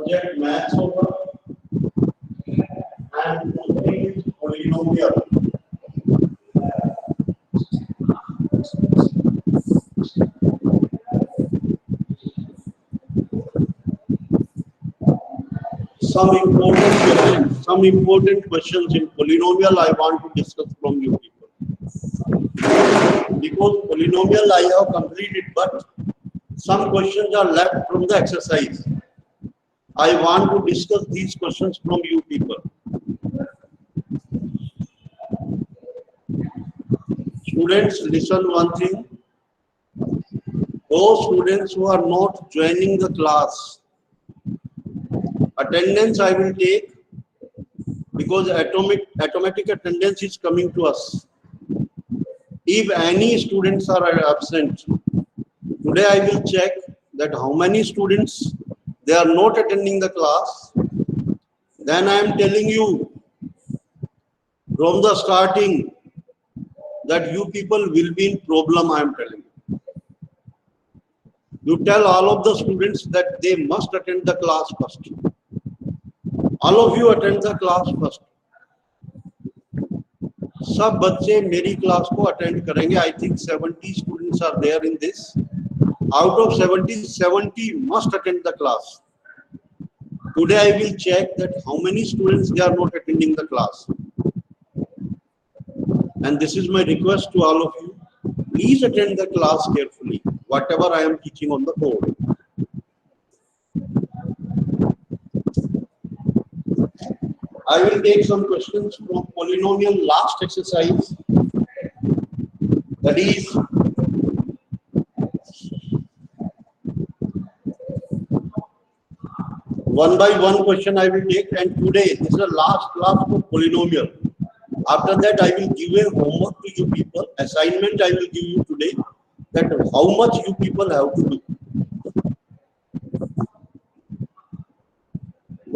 Subject maths होगा and polynomial. Some important questions in polynomial I want to discuss from you people. Because polynomial I have completed, but some questions are left from the exercise. I want to discuss these questions from you people. Students, listen one thing. Those students who are not joining the class, attendance I will take, because automatic attendance is coming to us. If any students are absent, today I will check that how many students they are not attending the class. Then I am telling you from the starting that you people will be in problem. I am telling you. You tell all of the students that they must attend the class first. All of you attend the class first. सब बच्चे मेरी class को attend करेंगे. I think 70 students are there in this. Out of 70 must attend the class. Today I will check that how many students they are not attending the class. And this is my request to all of you. Please attend the class carefully, whatever I am teaching on the board. I will take some questions from polynomial last exercise. That is one by one question I will take, and today this is the last class for polynomial. After that I will give a homework to you people, assignment I will give you today, that how much you people have to do.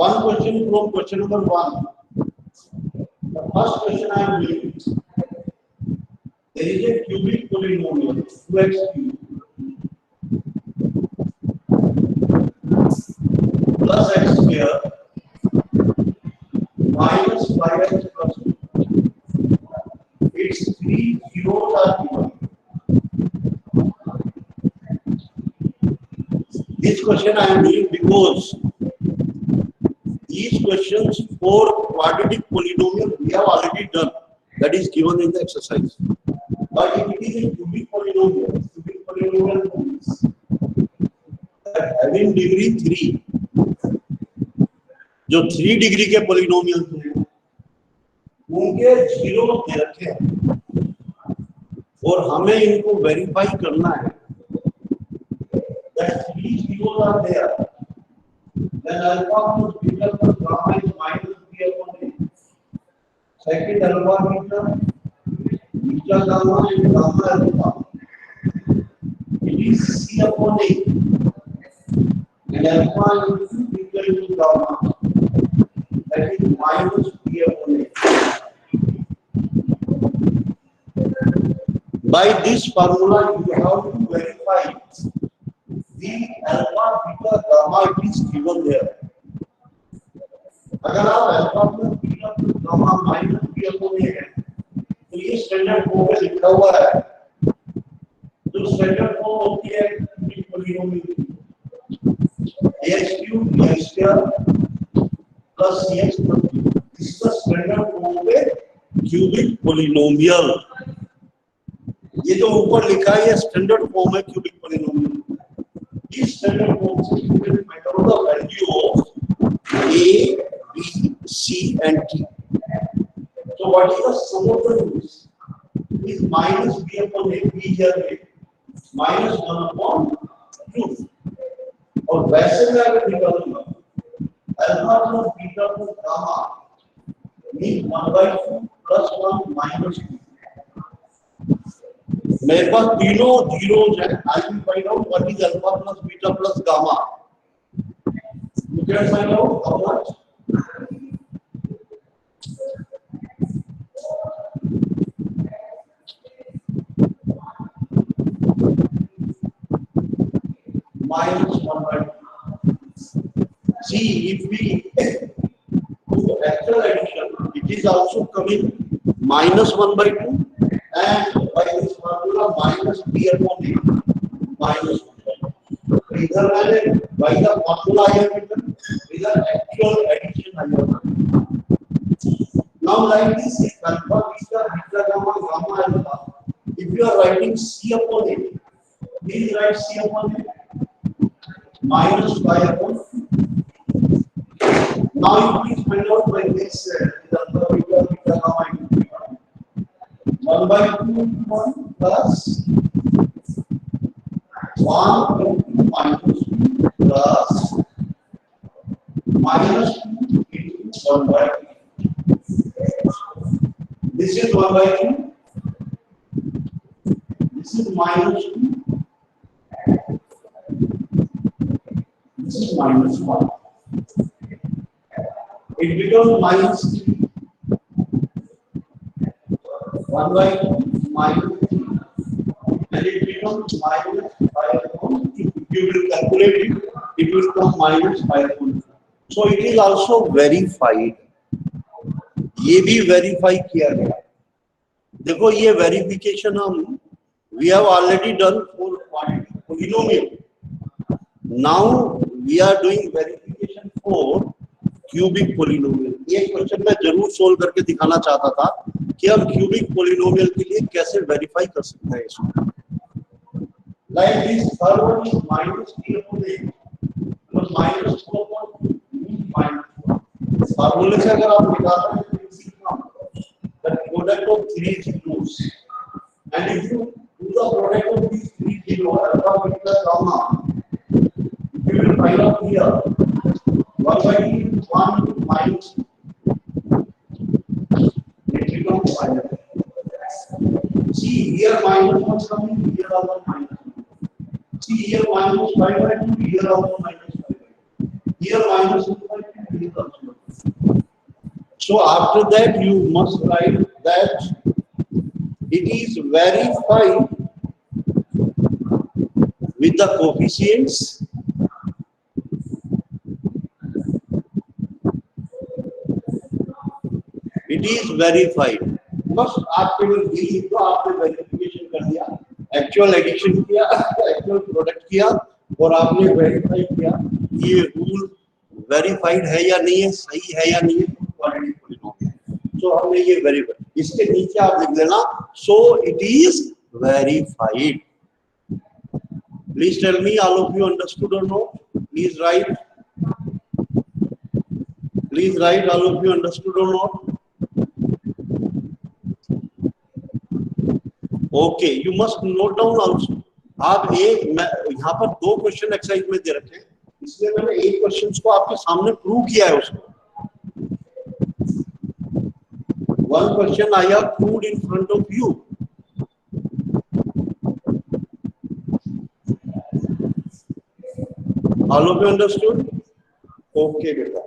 One question from question number 1. The first question I am doing. There is a cubic polynomial 2x cubed plus x square minus 5x plus 2. Its 3 zeros are given. This question I am doing because these questions for quadratic polynomial we have already done. That is given in the exercise. But if it is a cubic polynomial means that having degree 3, जो 3 degree के polynomial हैं, उनके zero दे रखे हैं और हमें इनको verify करना है. That 3 zeros are there. Then alpha plus beta plus gamma is minus b upon a. Second alpha beta gamma and gamma alpha. It is c upon a. And alpha into beta into gamma. That is minus b upon a. By this formula, you have to verify the alpha, beta, gamma it is given there. अगर आप alpha plus beta plus gamma minus b upon a है, तो ये standard form में लिखा हुआ है. जो स्टैंडर्ड फॉर्म होती है cubic polynomial ax cube x square plus cx plus b. This is the standard form में क्यूबिक पोलीनोमियल. ये जो ऊपर लिखा है ये स्टैंडर्ड फॉर्म है cubic polynomial. This standard form is given by the value of a, b, c, and d. So what is the sum of the roots? Is minus b upon a, b here minus 1 upon 2. और वैसे मैं अगर निकालूंगा alpha plus beta plus gamma mean 1/2 plus 1 minus 2. मेरे पास तीनों zeros है. I will find out what is alpha plus beta plus gamma. You can find out how much. minus 1/2. see if we do actual addition, it is also coming minus 1 by 2, and by this formula minus b upon a minus 1 by 2. इधर मैंने by the formula I have written, इधर actual addition I have written. Now like this, alpha, beta, beta, gamma, gamma, alpha. If you are writing c upon a, please write c upon a minus pi upon 2. Now you please find out by this alpha, beta, beta, gamma, 1 by 2 1 plus 1 into minus 2 plus minus 2 into 1 by 2. This is 1 by 2. This is minus 2. This is minus 1. It becomes minus 3. 1 by 2 minus 3. And it becomes minus 5 upon 2. If you will calculate it, it will come minus 5 upon 2. So it is also verified. ये भी verify किया गया. देखो ये verification हम we have already done for quantity polynomial. Now we are doing verification for cubic polynomial. ये question मैं जरूर सोल्व करके दिखाना चाहता था कि हम क्यूबिक पोलिनोमियल के लिए कैसे वेरीफाई कर सकते हैं इसको. Like this, third one is minus 3 upon 8 plus minus 4 upon 2 minus 1. फॉर्मूले से अगर आप निकालते हैं तो सीखना that product of three zeros, and if you do the product of these three zeros alpha beta gamma, you will find out here 1 by 1 minus 2. It becomes minus. See here minus 1 coming, here also minus 1. See here minus 5 by 2, here also minus 5 by 2. Here minus 2 by 2, here also. So after that you must write that it is verified with the coefficients it is verified. बस आप केवल ये लिख दो आपने verification कर दिया, actual addition किया, एक्चुअल प्रोडक्ट किया और आपने वेरीफाई किया ये रूल वेरीफाइड है या नहीं है, सही है या नहीं है, क्वालिटी पोलिनोमियल. तो हमने ये वेरीफाई, इसके नीचे आप लिख देना so it is verified. Please tell me all of you understood or not. Please write all of you understood or not. Okay, you must note down also. आप एक यहाँ पर दो क्वेश्चन एक्सरसाइज में दे रखे हैं, इसलिए मैंने एक क्वेश्चन को आपके सामने प्रूव किया है. उसको one question I have proved in front of you. All of you understood? Okay बेटा.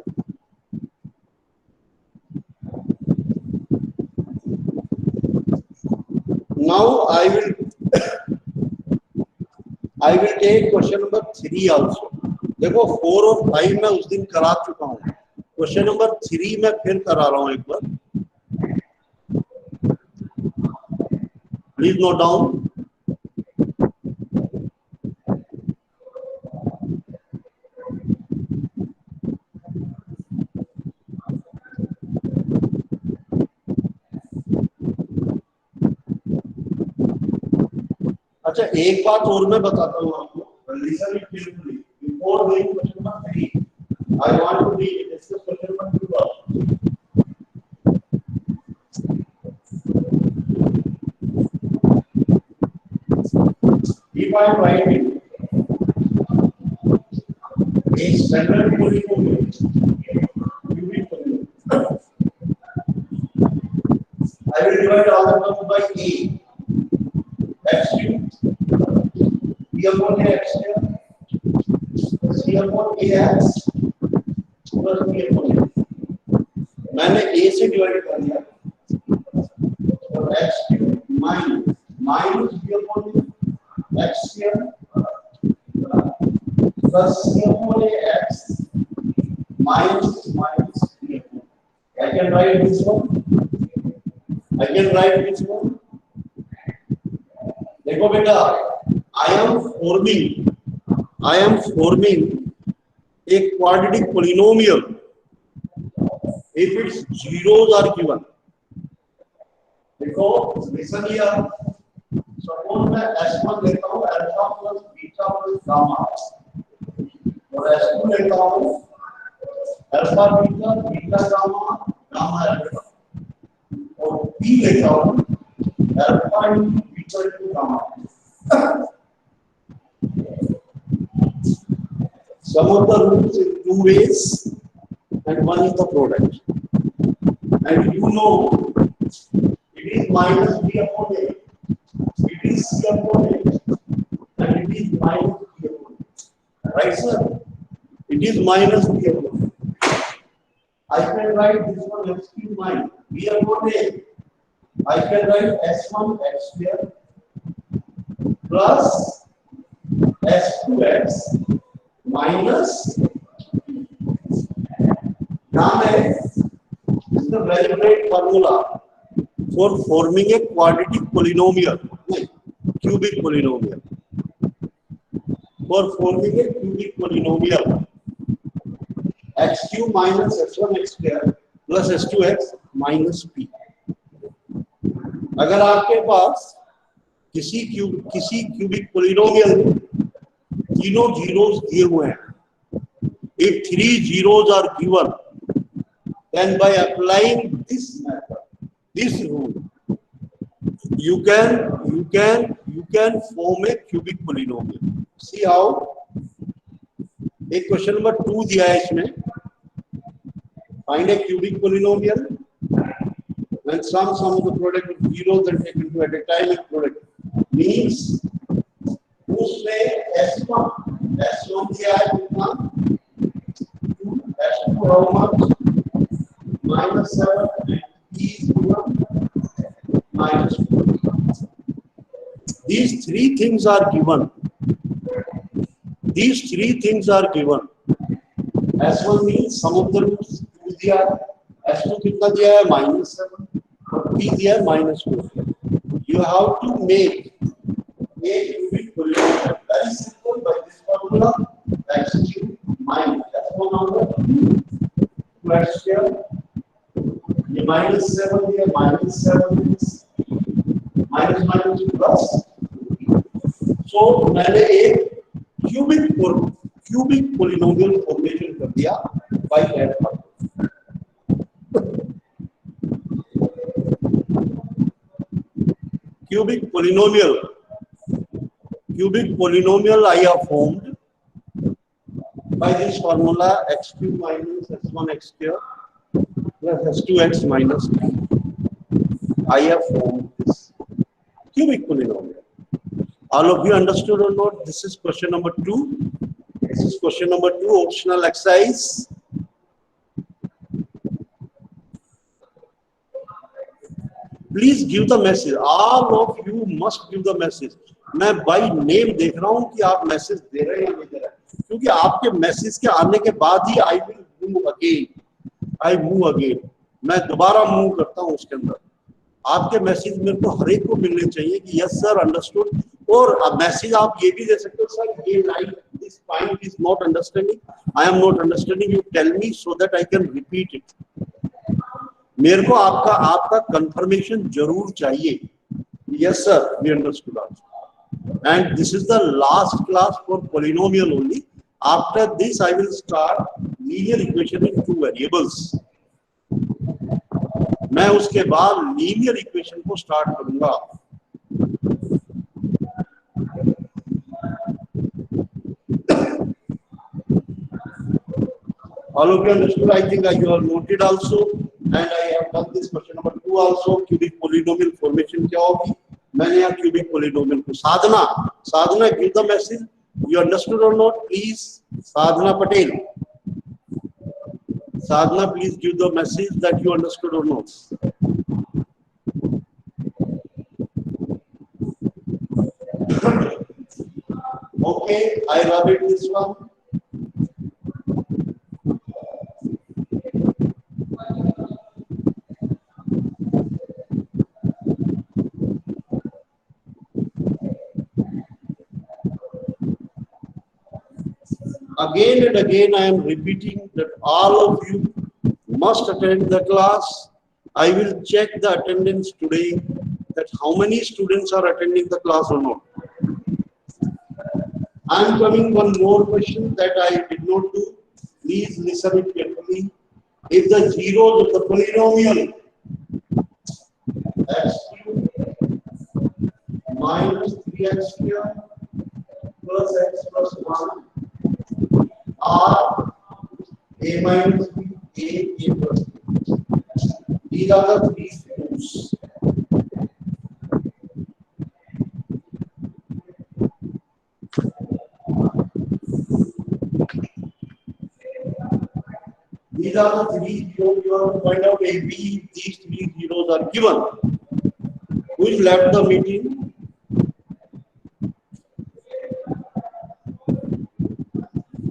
Now I will take question number 3 also. देखो 4 और 5 मैं उस दिन करा चुका हूँ, क्वेश्चन नंबर 3 मैं फिर करा रहा हूँ एक बार. Please note down. अच्छा एक बात और मैं बताता हूँ आपको. Listen it carefully. Before doing question number 3, I want to discuss question number 2 also. If I am writing a standard polynomial, I will divide all the terms by a. X cubed, b upon a x square, c upon a x plus b upon a. मैंने a से divide कर दिया और x cubed minus b upon a x square plus c upon a x minus P upon. I can write this one. I can write this one. देखो बेटा, I am forming a quadratic polynomial if its zeros are given. देखो, listen here. Suppose मैं S1 लेता हूँ alpha plus beta plus gamma और S2 लेता हूँ alpha beta beta gamma gamma alpha और P लेता हूँ alpha into beta into gamma. Some of the roots in two ways and one is the product. And you know it is minus B upon A. It is C upon A. And it is minus B upon A. Right, sir? It is minus B upon A. I can write this one x cube minus B upon A. I can write S1 x square plus S2x minus. Now this is the very great formula for forming a quadratic polynomial, cubic polynomial. For forming a cubic polynomial, x cube minus s1 x square plus s2x minus p. अगर आपके पास किसी cubic polynomial तीनों zeros दिए हुए हैं, if 3 zeros are given, then by applying this method, this rule, you can form a cubic polynomial. See how? एक question number 2 दिया है इसमें. Find a cubic polynomial when sum of the product of zeros and taken to at a time in product means उसमें S1 दिया है कितना? S2 how much? -7 and P is given -4. These three things are given. S1 means sum of the roots 2 दिया है. S2 कितना दिया है? -7 और P दिया है -4. You have to make a cubic polynomial. Very simple by this formula. X cube minus S1 over 2x square. ये -7 दिया, -7 means minus plus. So मैंने एक क्यूबिक पोलिनोमियल फॉर्मेशन कर दिया by that formula. Cubic polynomial I have formed by this formula x cube minus s1 x square plus s2x minus p. I have formed this cubic polynomial. All of you understood or not? This is question number 2. This is question number 2, optional exercise. Please give the message. All of you must give the message. मैं by name देख रहा हूँ कि आप message दे रहे हैं या नहीं दे रहे हैं, क्योंकि आपके मैसेज के आने के बाद ही I move again. मैं दोबारा मूव करता हूँ उसके अंदर. आपके मैसेज मेरे को हर एक को मिलने चाहिए कि यस सर अंडरस्टूड. और मैसेज आप ये भी दे सकते हो, सर ये line this point is not understanding, I am not understanding, you tell me so that I can repeat it. मेरे को आपका कंफर्मेशन जरूर चाहिए. Yes sir we understood also. And this is the last class for polynomial only. After this I will start linear equation in 2 variables. मैं उसके बाद linear equation को start करूंगा. All of you understood? I think you have noted also, and I have done this question number 2 also. Cubic polynomial formation क्या होगी? मैंने यहाँ cubic polynomial को साधना give the message. You understood or not? Please, Sadhana Patel. Sadhana, please give the message that you understood or not. Okay, I rub it this one. Again and again I am repeating that all of you must attend the class. I will check the attendance today, that how many students are attending the class or not. I am coming one more question that I did not do. Please listen it carefully. If the zeros of the polynomial x cube minus 3x square plus x plus 1 are a minus b, a plus b. These are the three proofs. These are the three zeros. You have to find out a b. These three zeros are given. Who is left the meeting?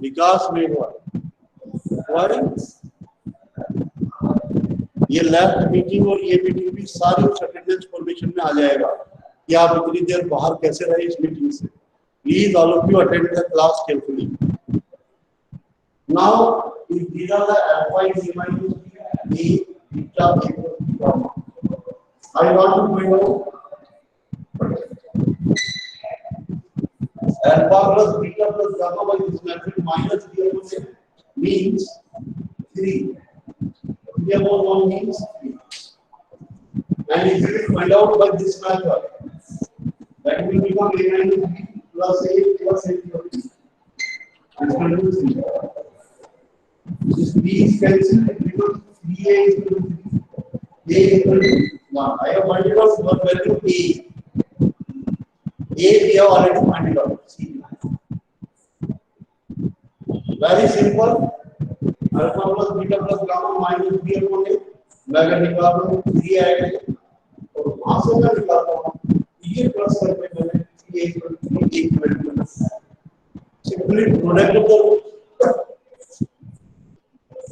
विकास में हुआ ये left meeting और ये meeting भी सारी उस attendance formation में आ जाएगा कि आप इतनी देर बाहर कैसे रहे इस मीटिंग से. Please all of you attend the class carefully. Now these are the alpha is minus a beta equal to gamma. I want to find out alpha plus beta plus gamma by this method minus b upon a means 3. B upon 1 means 3. And if you find out by this method, that will become a minus b plus a plus a equal to 3. This will do 3. This b is cancelled because 3a is equal to 3. A is equal to 1. I have found out one value a. A we have already found out. See. Very simple. Alpha plus beta plus gamma minus b upon a. मैं अगर निकालता हूँ 3 आएगा और वहाँ से मैं निकालता हूँ ये प्लस करके मैंने 3a equal to 3 equal to simply product of the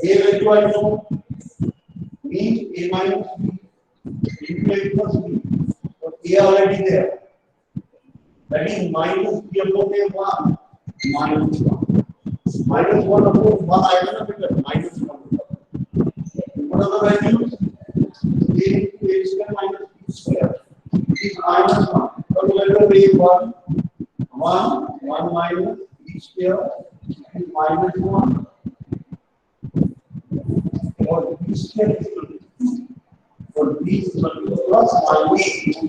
a value I know means a minus b into a plus b. So a already there. That is minus b upon a 1 minus 1. Minus 1 upon 1 I know because minus 1. What are the values? A into a square minus b square. It is minus 1. So let us say 1 minus b square is minus 1. For b square is equal to 2. For b is equal to plus minus 2.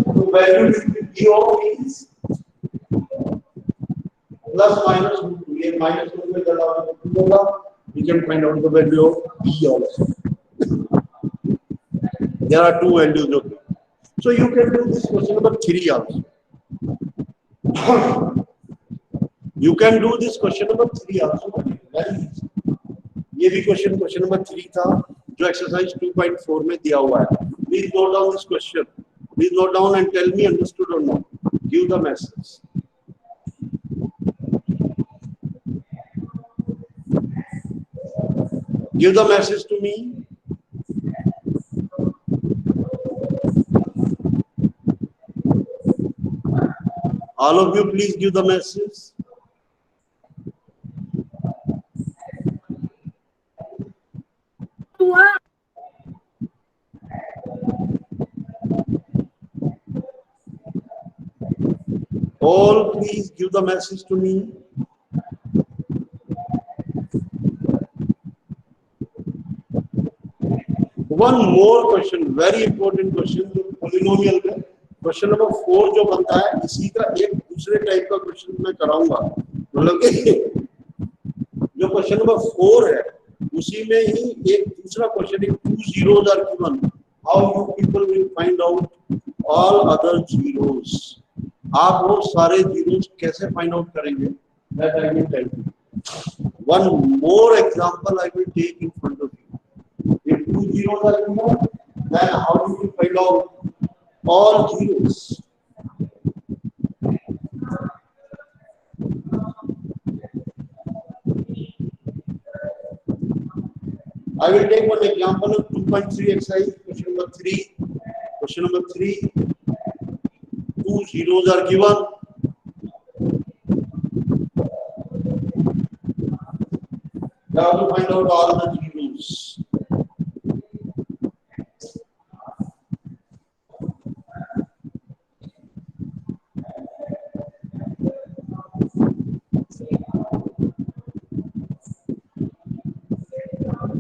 So value should be b of is plus minus 2. ये minus 2 में चला हुआ 2 होगा. We can find out the value of b also. There are two values. Okay. So you can do this question number 3 also. You can do this question number 3 also. Very easy. ये भी question number 3 था जो exercise 2.4 में दिया हुआ है. Please note down this question. Please note down and tell me understood or not. Give the message. Give the message to me. All of you please give the message. All please give the message to me. One more question, very important question. जो polynomial में question number 4 जो बनता है इसी का एक दूसरे type का क्वेश्चन मैं कराऊंगा. मतलब कि जो क्वेश्चन नंबर 4 है उसी में ही एक दूसरा क्वेश्चन है. 2 zeros are given. How you people will find out all other zeros? आप वो सारे जीरोस कैसे फाइंड आउट करेंगे? That I will tell you. One more example I will take in front of you. If 2 zeros are given, then how do you find out all zeros? I will take one example of 2.3 exercise, question number 3. Question number 3. 2 zeros are given. You have to find out all the zeros.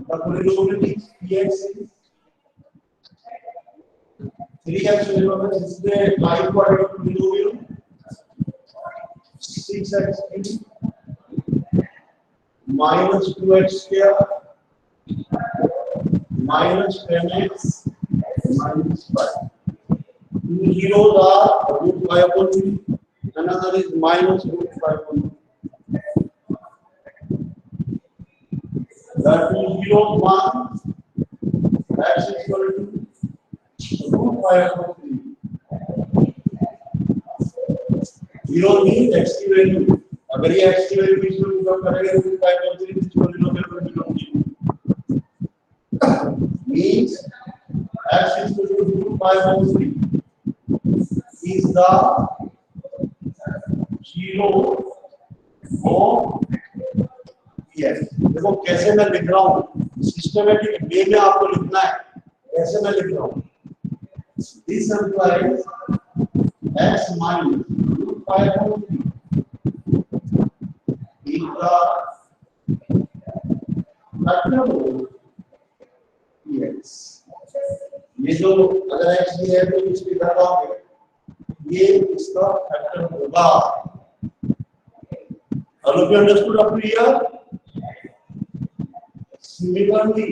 The polynomial is px is 3x is the like quadratic polynomial 6x minus 2x square minus 10x minus 5. Two zeros are root 5/3, another is minus root 5/3. The two zeros, one x is equal to root 5/3. 0 means x की value, अगर ये x की value बीच में put करेंगे तो 5/3 इस polynomial पर belong means x is equal to root 5/3 is the zero of px. देखो कैसे मैं लिख रहा हूँ, सिस्टमैटिक वे में आपको लिखना है, कैसे मैं लिख रहा हूँ. This implies x minus root 5/3 is the factor of px. ये जो अगर x है तो इसकी दबाव है, ये इसका फैक्टर होगा. All of you understood up to here? Similarly,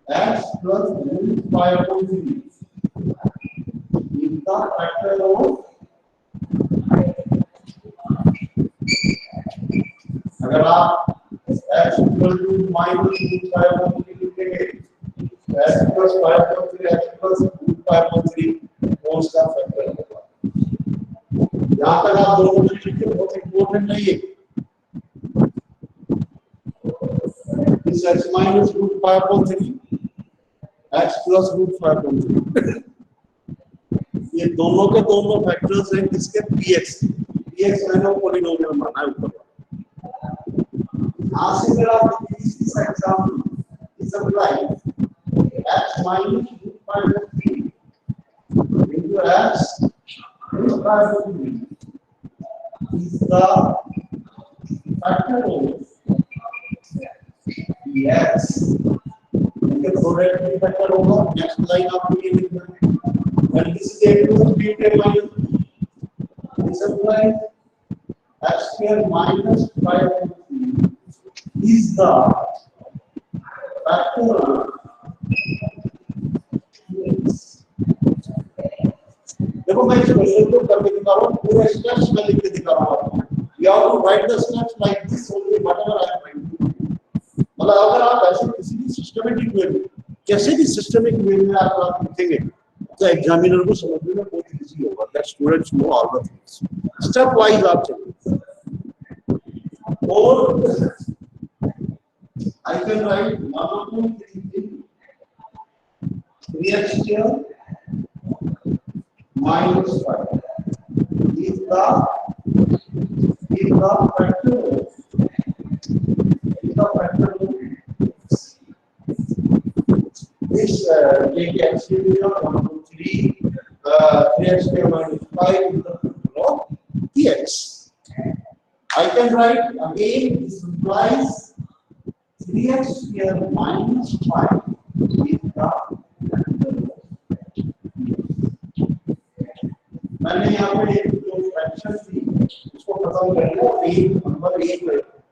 x plus root 5/3 is the factor of अगर आप x equal to minus root 5/3 लिखेंगे, x plus 5/3 x plus root 5/3 वो उसका फैक्टर होगा. यहाँ तक आप दोनों चीजें लिखे, बहुत इम्पोर्टेंट है ये. This x minus root 5/3 x plus root 5/3 ये दोनों के दोनों फैक्टर्स हैं किसके, px. px मैंने पॉलिनोमियल माना है ऊपर. यहाँ से मेरा इस एग्जाम्पल इस apply x minus root 5/3 into x root 5/3 is the factor of px. इनके प्रोडक्ट में फैक्टर होगा. नेक्स्ट लाइन आपको ये लिखना है, and this is equal to b minus this implies x square minus 5/3 is the factor of px. देखो मैं इस क्वेश्चन को करके दिखा रहा हूँ, पूरे स्टेप्स में लिख के दिखा रहा हूँ. You have to write the steps like this only, whatever I am writing. मतलब अगर आप ऐसे किसी भी सिस्टमैटिक वे में, कैसे भी सिस्टमिक वे में आप लिखेंगे तो एग्जामिनर को समझने में बहुत इजी होगा. That students know all the things. Step wise आप चलिए. और I can write 1 2 3 3x square minus 5 is the factor of this x square 1 2 3 3x square minus 5 is the factor of px. I can write again, this implies 3x square minus 5 is the factor. मैंने यहाँ पे एक जो fraction थी उसको खत्म कर लिया. एक नंबर एक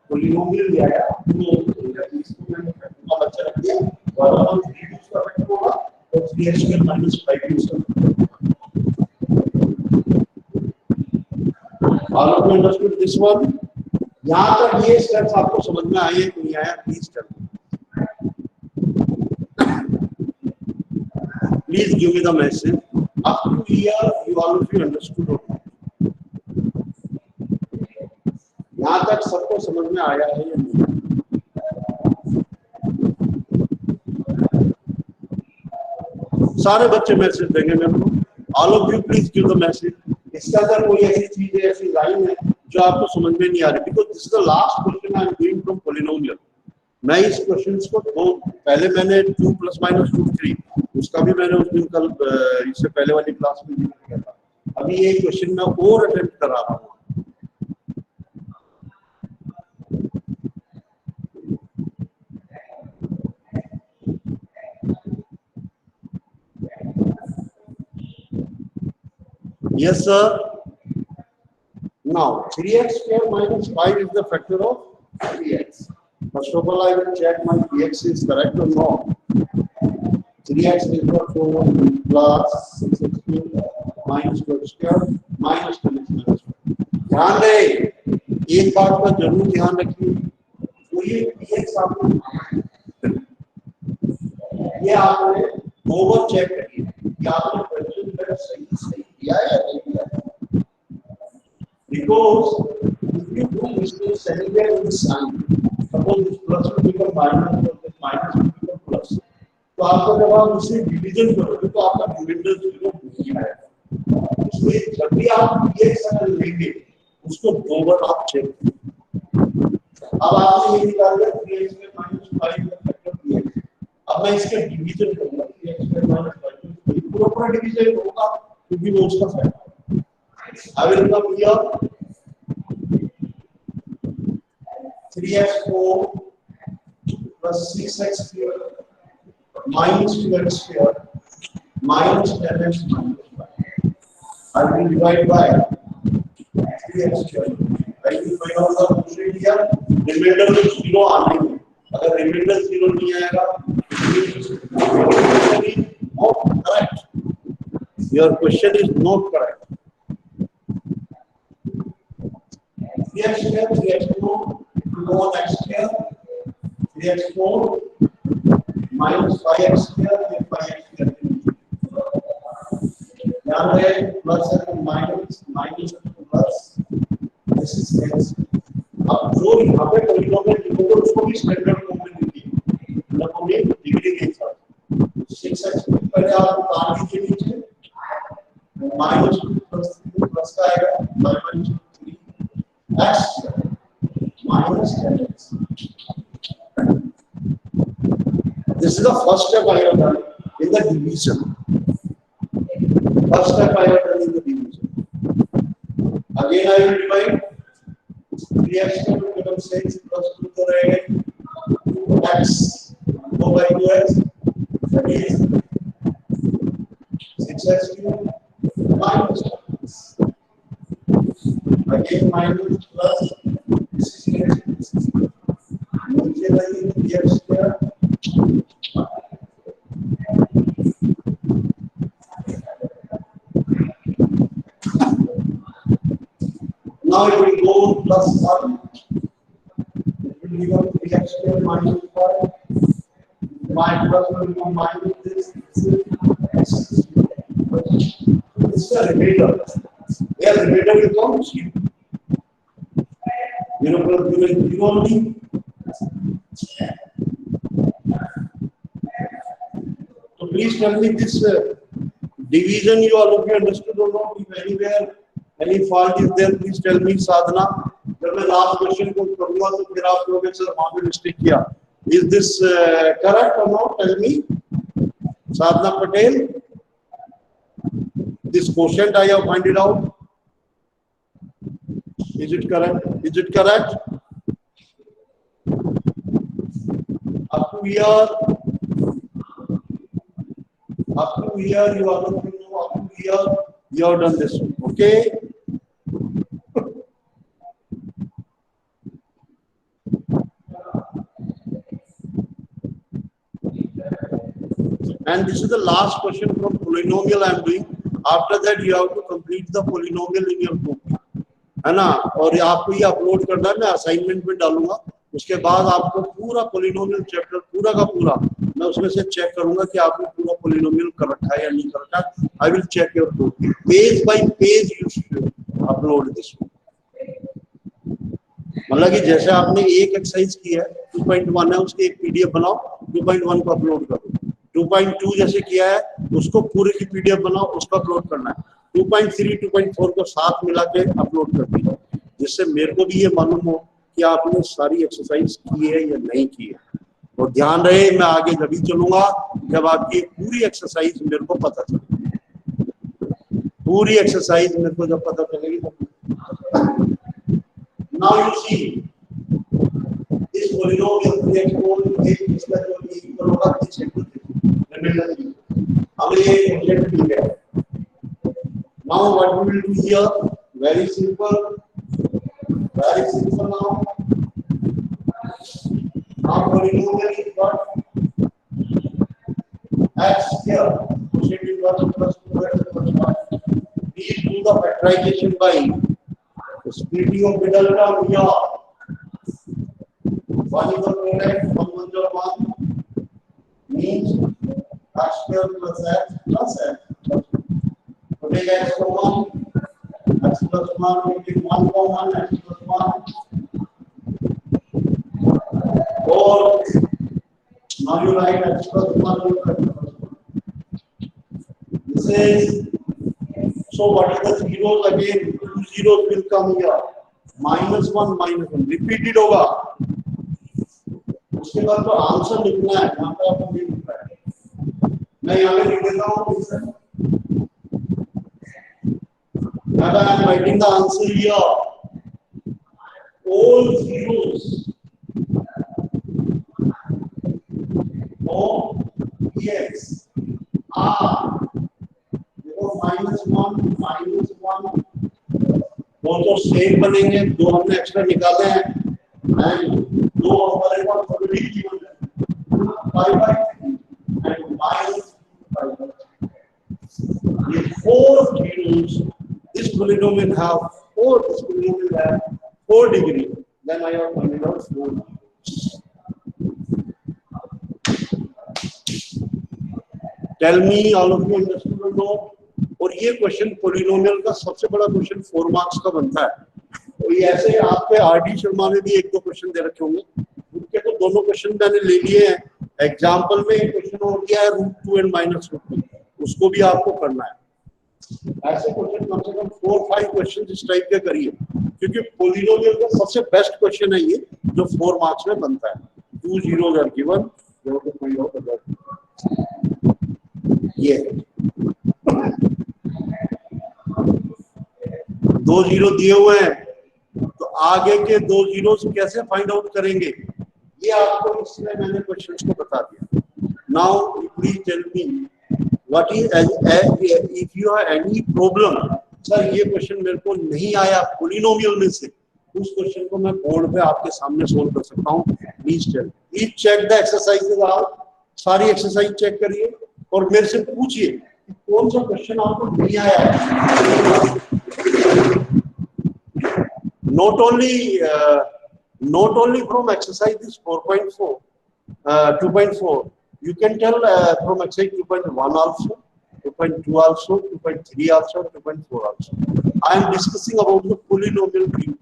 पॉलिनोमियल दिया है, इसको मैंने फैक्टर बच्चा रख दिया. 1/3 उसका फैक्टर होगा और 3x square minus 5 उसका. All of you understood this one? यहाँ तक ये स्टेप्स आपको समझ में आए कि नहीं आया, please tell me. Please give me the message. Up to here, you all of you understood or not? यहाँ तक सबको समझ में आया है या नहीं? सारे बच्चे मैसेज देंगे मेरे को. All of you please give the message. इसका अगर कोई ऐसी चीज है, ऐसी लाइन है जो आपको समझ में नहीं आ रही, because this is the last question question I am doing from polynomial. मैं इस क्वेश्चन को दो, पहले मैंने 2 ± रूट 3 उसका भी मैंने उस दिन कल इससे पहले वाली क्लास में किया था। अभी ये क्वेश्चन मैं और अटेम्प्ट करा रहा हूँ। Yes, sir. Now, 3x square minus 5 is the factor of 3x. First of all, I will check my px is correct or not. 3x is equal to plus 6x minus 12 square minus 10x. ध्यान दे, एक बात का जरूर ध्यान रखिए, तो ये px आपने ये आपने ओवर चेक करिए कि आपने क्वेश्चन में सही किया है या नहीं किया है। Because if you do mistakes anywhere in the sign, suppose this plus will become minus or this minus will become plus, तो आपका जब आप उसे डिवीजन करोगे तो आपका डिविडेंड 0 नहीं आएगा। इसलिए जब भी आप ये एक्सप्रेशन लेंगे उसको दो बार आप चेक करें। अब आपने ये निकाल लिया 3x में -5 का फैक्टर दिया, अब मैं इसके डिवीजन करूंगा 3x में -5 पूरा डिवीजन होगा क्योंकि वो उसका factor. I will come here 3x4 plus 6x square minus 2x square minus 10x minus 5. I will divide by 3x square. I will find out the दूसरी दिया remainder में 0 आने में, अगर remainder 0 नहीं आएगा not correct. Your question is not correct. 3x square 3x4 1x square 3x4 minus 5x square 5x square. ध्यान रहे प्लस है minus minus plus this is x। अब जो यहाँ पे पॉलिनोमियल लिखोगे उसको भी स्टैंडर्ड फॉर्म में लिखिए, मतलब उन्हें डिग्री के साथ 6x पहले आप उतार दीजिए नीचे -2 प्लस का आएगा -3 x minus 10x. This is the first step I have done in the division. First step I have done in the division. Again I will divide 3x will become 6 plus 2 तो रहेगा 2x 2 by 2x that is 6x cube minus 10x. Again minus plus this is नीचे लाइए x square now it will go plus 1 it will become 3x square minus 5 minus plus will become minus this is this is a remainder. Yeah, the remainder will come 0 plus 0 only. So please tell me this division you all of you understood or not? If anywhere any fault is there, please tell me. साधना, जब मैं last question को करूँगा तो फिर आप लोग sir वहाँ पे मिस्टेक किया. Is this correct or not? Tell me. Sadhana Patel. This quotient I have find it out. Is it correct? Is it correct? Up to here you are going to know. Up to here you have done this one. Okay. And this is the last question from polynomial I am doing. After that you have to complete the polynomial in your book, है ना. और आपको ये upload करना है, मैं assignment में डालूंगा. उसके बाद आपको पूरा पोलिनोमियल चैप्टर पूरा का पूरा मैं उसमें से चेक करूंगा कि आपने पूरा पोलिनोमियल कर रखा है या नहीं कर रखा. I will check your book page by page. You should upload this. मतलब कि जैसे आपने एक एक्सरसाइज की है 2.1 है उसके एक पीडीएफ बनाओ, 2.1 को अपलोड करो. 2.2 जैसे किया है उसको पूरे की पीडीएफ बनाओ, उसको अपलोड करना है. 2.3 2.4 को साथ मिला के अपलोड कर दीजिए, जिससे मेरे को भी ये मालूम हो कि आपने सारी एक्सरसाइज की है या नहीं की है। और ध्यान रहे, मैं आगे जब ही चलूंगा जब आपकी पूरी एक्सरसाइज मेरे को पता चलेगी। पूरी एक्सरसाइज मेरे को जब पता चलेगी तो नाउ यू सी इस पॉलिनोमियल को एक इसका जो इक्वल होगा इस रिमाइंडर की। अब ये ऑब्जेक्ट है। Now what we will do here? Very simple. Very simple now. Now polynomial is what? X here. It is 1 plus 2x plus 5. Please do the factorization by splitting of middle term here. 1 is the product, 1 1 is 1 means x square plus x plus x. So take x common, x plus 1, we take 1 common, x plus 1. Or now you write x plus 1, you write x plus 1. This is, so what is the zeros again? 2 zeros will come here. -1, -1. Repeat it होगा. उसके बाद तो answer लिखना है, यहाँ पे आपको नहीं लिखना है। मैं यहाँ पे लिख देता हूँ। Now I am writing the answer here. All zeros of x are -1 वो तो सेम बनेंगे, दो हमने एक्स्ट्रा निकाले हैं एंड दो हमारे पास ऑलरेडी गिवन है 5/3 एंड -5/3। ये 4 zeros this polynomial have 4 degree, then I have pointed out 4 degree. Tell me all of you understood or no? और ये क्वेश्चन पोलिनोमियल का सबसे बड़ा क्वेश्चन 4 मार्क्स का बनता है। तो ये ऐसे आपके आरडी शर्मा ने भी 1-2 क्वेश्चन दे रखे होंगे, उनके तो दोनों क्वेश्चन मैंने ले लिए हैं। एग्जाम्पल में एक क्वेश्चन हो गया है √2 एंड -√2, उसको भी आपको करना है। ऐसे क्वेश्चन कम से कम 4-5 क्वेश्चन इस टाइप के करिए, क्योंकि पोलिनोमियल का सबसे बेस्ट क्वेश्चन है ये जो 4 मार्क्स में बनता है। 2 zeros are given, ये 2 जीरो दिए हुए हैं, तो आगे के 2 जीरोस कैसे फाइंड आउट करेंगे ये आपको इसमें मैंने क्वेश्चन को बता दिया। Now please tell me what is if you have any problem, sir ये क्वेश्चन मेरे को नहीं आया पोलिनोमियल में से, उस क्वेश्चन को मैं बोर्ड पे आपके सामने सोल्व कर सकता हूँ। Please check the exercises out, सारी एक्सरसाइज चेक करिए और मेरे से पूछिए कि कौन सा क्वेश्चन आपको नहीं आया। not only from exercises 4.4 2.4, you can tell from exercise 2.1 also, 2.2 also, 2.3 also, 2.4 also. I am discussing about the polynomial group.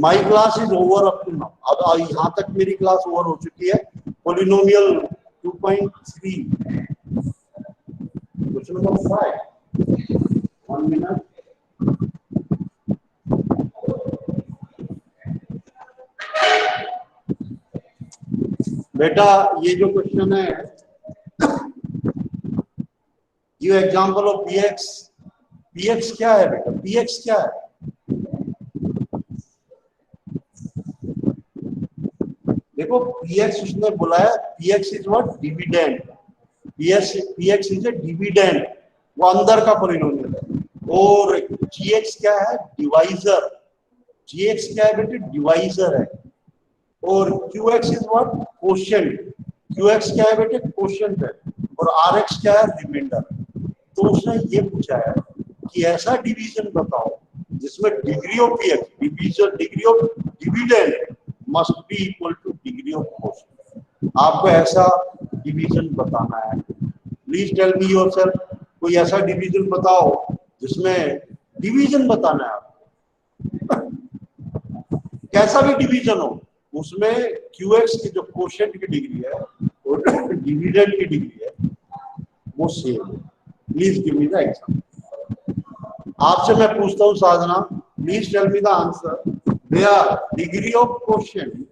My class is over up to now. अब यहाँ तक मेरी क्लास ओवर हो चुकी है। Polynomial 2.3 question number 5। 1 minute। बेटा ये जो क्वेश्चन है, ये एग्जांपल ऑफ px, px क्या है बेटा? px क्या है? देखो px उसने बोला है, px is what? Dividend. px is a dividend, वो अंदर का पॉलिनोमियल है। और gx क्या है? डिवाइजर। gx क्या है बेटे? डिवाइजर है। और qx is what? Quotient. qx क्या है बेटे? कोशेंट है। और rx क्या है? रिमाइंडर। तो उसने ये पूछा है कि ऐसा डिवीजन बताओ जिसमें degree of px, degree of dividend must be equal two degree of quotient. आपको ऐसा डिवीजन बताना है। प्लीज टेल मी योरसेल्फ, कोई ऐसा डिवीजन बताओ जिसमें डिवीजन बताना है आपको। कैसा भी डिवीजन हो, उसमें qx की जो कोशेंट की डिग्री है और डिविडेंड की डिग्री है वो सेम है। Please give me the example. आपसे मैं पूछता हूँ Sadhana, please tell me the answer Their degree of quotient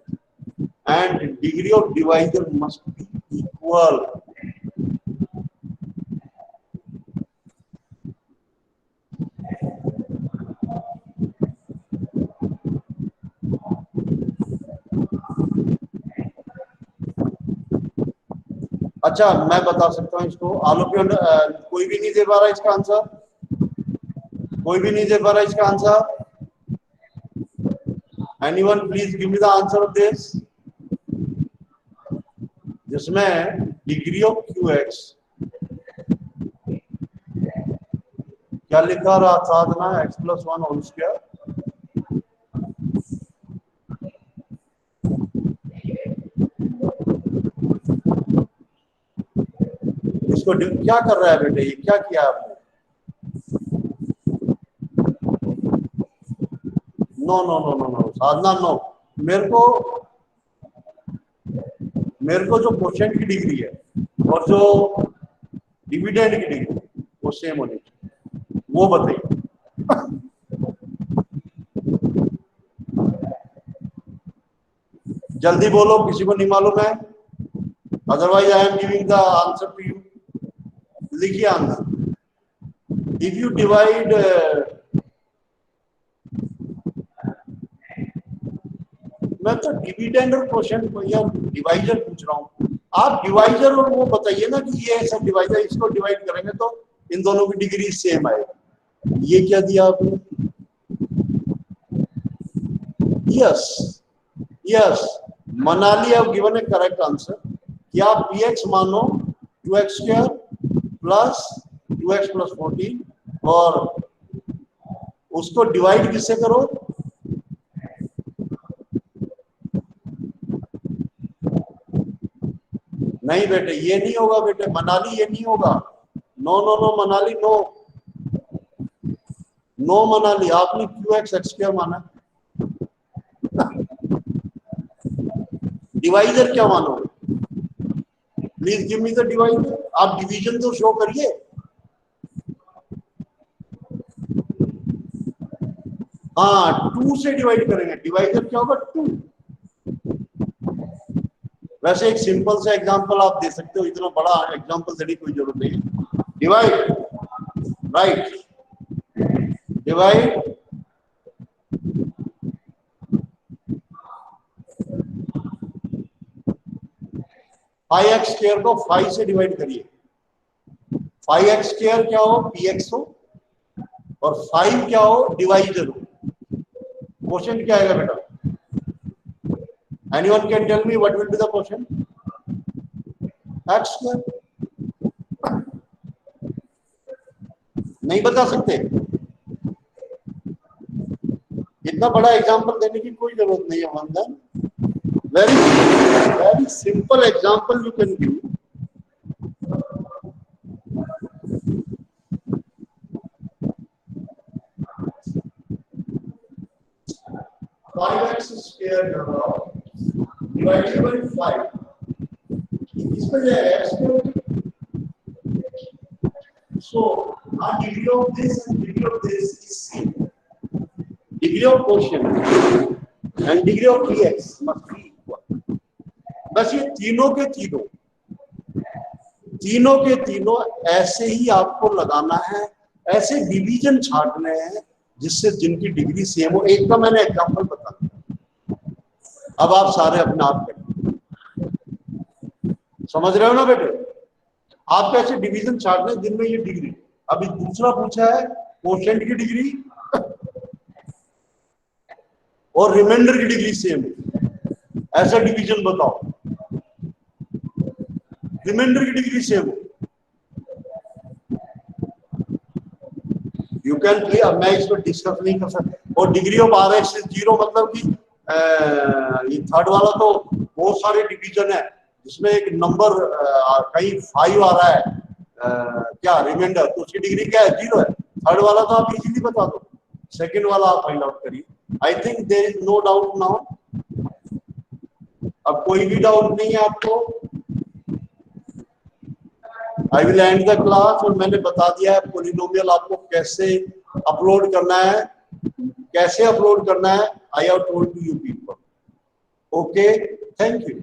and degree of divisor must be equal. अच्छा, मैं बता सकता हूं इसको। आलोक कोई भी नहीं दे पा रहा इसका आंसर? कोई भी नहीं दे पा रहा इसका answer? Anyone please give me the answer of this? जिसमें डिग्री ऑफ क्यू एक्स क्या लिखा रहा साधना, x+1 होल स्क्वायर। इसको क्या कर रहा है बेटे, ये क्या किया आपने? No no no no no Sadhana, no. मेरे को जो क्वोशिएंट की डिग्री है और जो डिविडेंड की डिग्री वो सेम होनी चाहिए, वो बताइए। जल्दी बोलो, किसी को नहीं मालूम है? Otherwise I am giving the answer to you. लिखिए आंसर। इफ यू डिवाइड मैं तो डिविडेंड और क्वोशिएंट या डिवाइजर पूछ रहा हूँ। आप डिवाइजर और वो बताइए ना कि ये सब डिवाइजर, इसको डिवाइड करेंगे तो इन दोनों की डिग्री सेम आएगी। ये क्या दिया आपने? Yes yes, Manali have given A correct answer कि आप px मानो 2x² प्लस 2x प्लस 14 और उसको डिवाइड किससे करो? नहीं बेटे, ये नहीं होगा बेटे, मनाली ये नहीं होगा। No no no Manali, no no Manali, आपने qx x² माना, डिवाइजर क्या मानोगे? Please give me the divisor. आप डिवीजन तो शो करिए। हाँ, 2 से डिवाइड करेंगे, डिवाइजर क्या होगा? 2। वैसे एक सिंपल सा एग्जांपल आप दे सकते हो, इतना बड़ा एग्जांपल देने की कोई जरूरत नहीं। डिवाइड, राइट, डिवाइड 5x² को 5 से डिवाइड करिए। 5x² क्या हो? px हो, और 5 क्या हो? डिवाइजर हो। क्वेश्चन क्या आएगा बेटा? Anyone can tell me what will be the question? x²। नहीं बता सकते? इतना बड़ा एग्जांपल देने की कोई जरूरत नहीं है वंदन। Very simple example you can give. Divided by 5, इसमें जाएगा x²। So, our degree of this and degree of this is same. Degree of quotient and degree of px must be equal. बस ये तीनों के तीनों ऐसे ही आपको लगाना है, ऐसे डिवीजन छांटने हैं जिससे जिनकी डिग्री सेम हो। एक का मैंने एग्जांपल बता दिया, अब आप सारे अपने आप करें। समझ रहे हो ना बेटे? आप कैसे डिवीजन छांटने जिनमें ये डिग्री। अभी दूसरा पूछा है क्वोशिएंट की डिग्री और रिमाइंडर की डिग्री सेम है, ऐसा डिवीजन बताओ। रिमाइंडर की डिग्री सेम हो, यू कैन क्लियर। मैं इसको डिस्कस नहीं कर सकता। और डिग्री ऑफ RX इज 0 मतलब कि ये थर्ड वाला तो बहुत सारे डिवीजन है जिसमें एक नंबर कहीं 5 आ रहा है, क्या रिमाइंडर, तो उसकी डिग्री क्या है? 0 है। थर्ड वाला तो आप इजीली बता दो, सेकंड वाला आप फाइंड आउट करिए। I think there is no doubt now. अब कोई भी डाउट नहीं है आपको? I will end the class. और मैंने बता दिया है पॉलिनोमियल आपको कैसे अपलोड करना है, कैसे अपलोड करना है, I have told to you people. Okay, thank you.